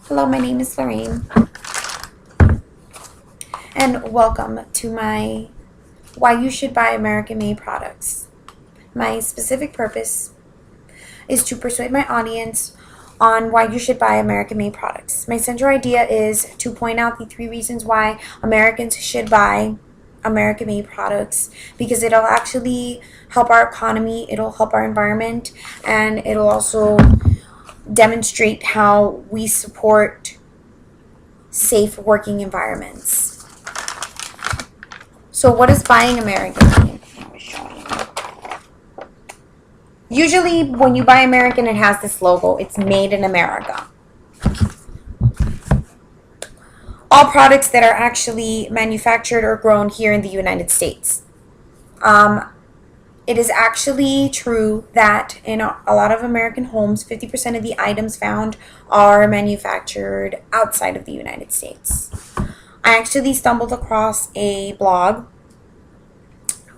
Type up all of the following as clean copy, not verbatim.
Hello, my name is Lorraine, and welcome to my Why You Should Buy American Made Products. My specific purpose is to persuade my audience on why you should buy American made products. My central idea is to point out the 3 reasons why Americans should buy American made products, because it'll actually help our economy, it'll help our environment, and it'll also demonstrate how we support safe working environments. So what is buying American made? Usually when you buy American, it has this logo. It's made in America. All products that are actually manufactured or grown here in the United States. It is actually true that in a lot of American homes, 50% of the items found are manufactured outside of the United States. I actually stumbled across a blog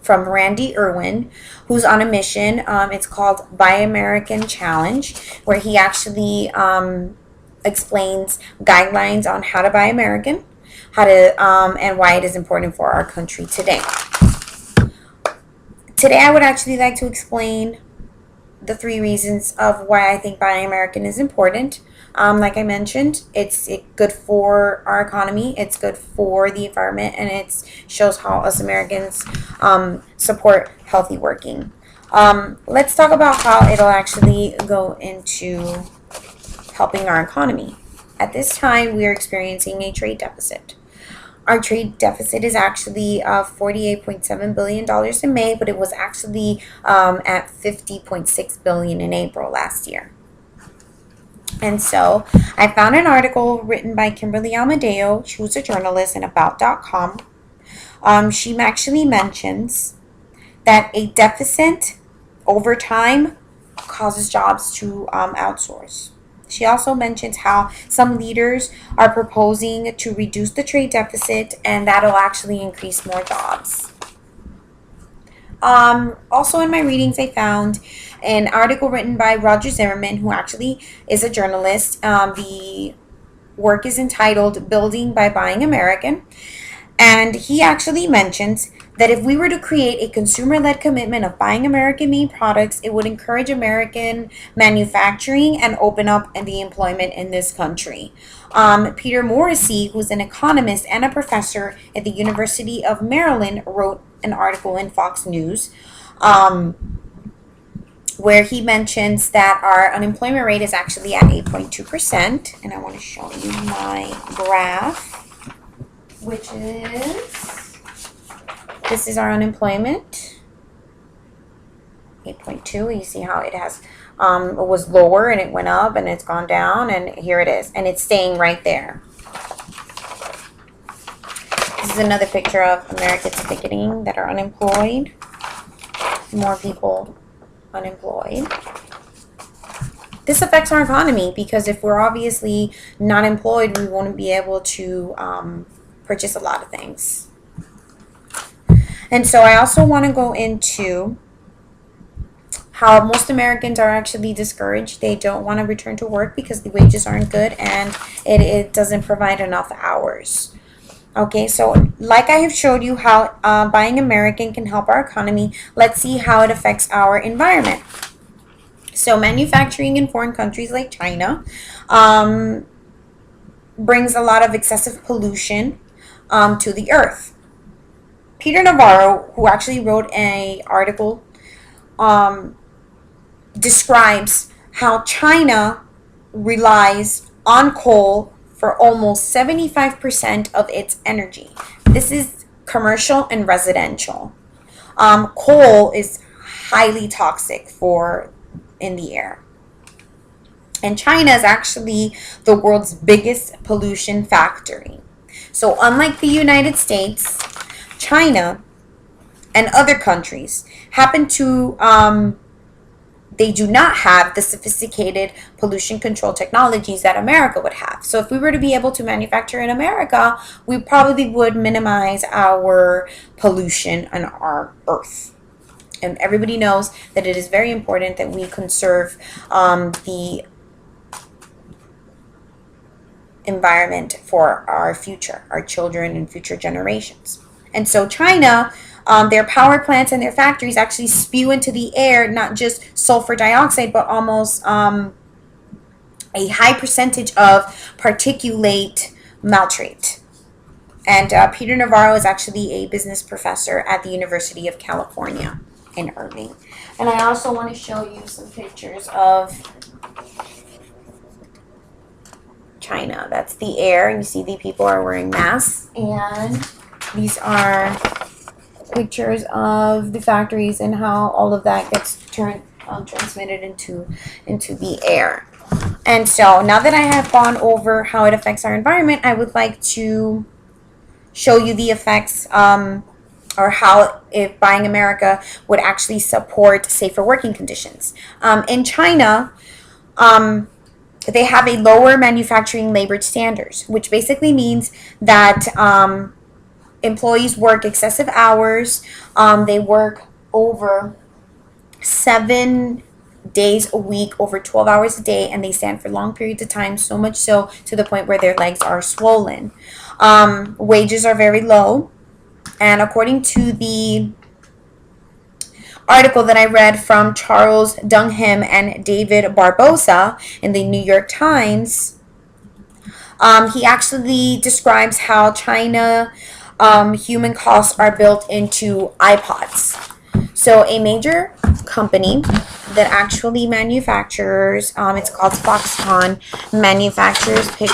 from Randy Irwin, who's on a mission. It's called Buy American Challenge, where he actually explains guidelines on how to buy American, and why it is important for our country today. Today, I would actually like to explain the 3 reasons of why I think buying American is important. Like I mentioned, it's good for our economy, it's good for the environment, and it shows how us Americans support healthy working. Let's talk about how it'll actually go into helping our economy. At this time, we are experiencing a trade deficit. Our trade deficit is actually $48.7 billion in May, but it was actually at $50.6 billion in April last year. And so I found an article written by Kimberly Amadeo. She was a journalist in About.com. She actually mentions that a deficit over time causes jobs to outsource. She also mentions how some leaders are proposing to reduce the trade deficit, and that'll actually increase more jobs. Also in my readings, I found an article written by Roger Zimmerman, who actually is a journalist. The work is entitled Building by Buying American. And he actually mentions that if we were to create a consumer-led commitment of buying American-made products, it would encourage American manufacturing and open up the employment in this country. Peter Morrissey, who's an economist and a professor at the University of Maryland, wrote an article in Fox News where he mentions that our unemployment rate is actually at 8.2%. And I want to show you my graph, which this is our unemployment, 8.2. You see how it has, it was lower and it went up and it's gone down, and here it is, and it's staying right there. This is another picture of Americans picketing that are unemployed. More people unemployed. This affects our economy, because if we're obviously not employed, we won't be able to purchase a lot of things. And so I also want to go into how most Americans are actually discouraged. They don't want to return to work because the wages aren't good and it doesn't provide enough hours. Okay, so like I have showed you how buying American can help our economy, let's see how it affects our environment. So manufacturing in foreign countries like China brings a lot of excessive pollution to the earth. Peter Navarro, who actually wrote an article, describes how China relies on coal for almost 75% of its energy. This is commercial and residential. Coal is highly toxic in the air. And China is actually the world's biggest pollution factory. So unlike the United States, China and other countries happen to, they do not have the sophisticated pollution control technologies that America would have. So if we were to be able to manufacture in America, we probably would minimize our pollution on our earth. And everybody knows that it is very important that we conserve the environment for our future, our children and future generations. And so China, their power plants and their factories actually spew into the air not just sulfur dioxide, but almost a high percentage of particulate maltrate. And Peter Navarro is actually a business professor at the University of California in Irving. And I also want to show you some pictures of China. That's the air. You see the people are wearing masks. And these are pictures of the factories and how all of that gets transmitted into the air. And so now that I have gone over how it affects our environment, I would like to show you the effects or how if buying America would actually support safer working conditions. In China, they have a lower manufacturing labor standards, which basically means that employees work excessive hours. They work over 7 days a week, over 12 hours a day, and they stand for long periods of time, so much so to the point where their legs are swollen. Wages are very low, and according to the article that I read from Charles Dunham and David Barbosa in the New York Times, he actually describes how China human costs are built into iPods. So a major company that actually manufactures, it's called Foxconn, manufactures the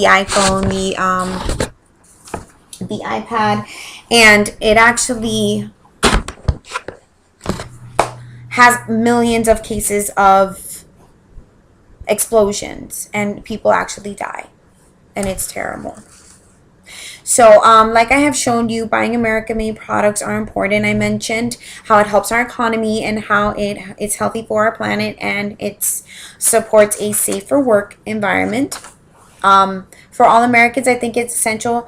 iPhone, the iPad, and it actually has millions of cases of explosions, and people actually die, and it's terrible. So, like I have shown you, buying American-made products are important. I mentioned how it helps our economy and how it's healthy for our planet, and it supports a safer work environment. For all Americans, I think it's essential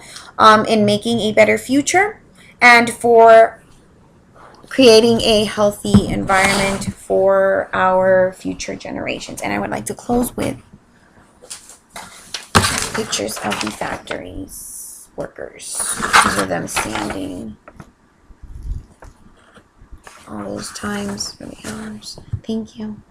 in making a better future and for creating a healthy environment for our future generations. And I would like to close with pictures of the factories. Workers. These are them standing all those times for the hours. Thank you.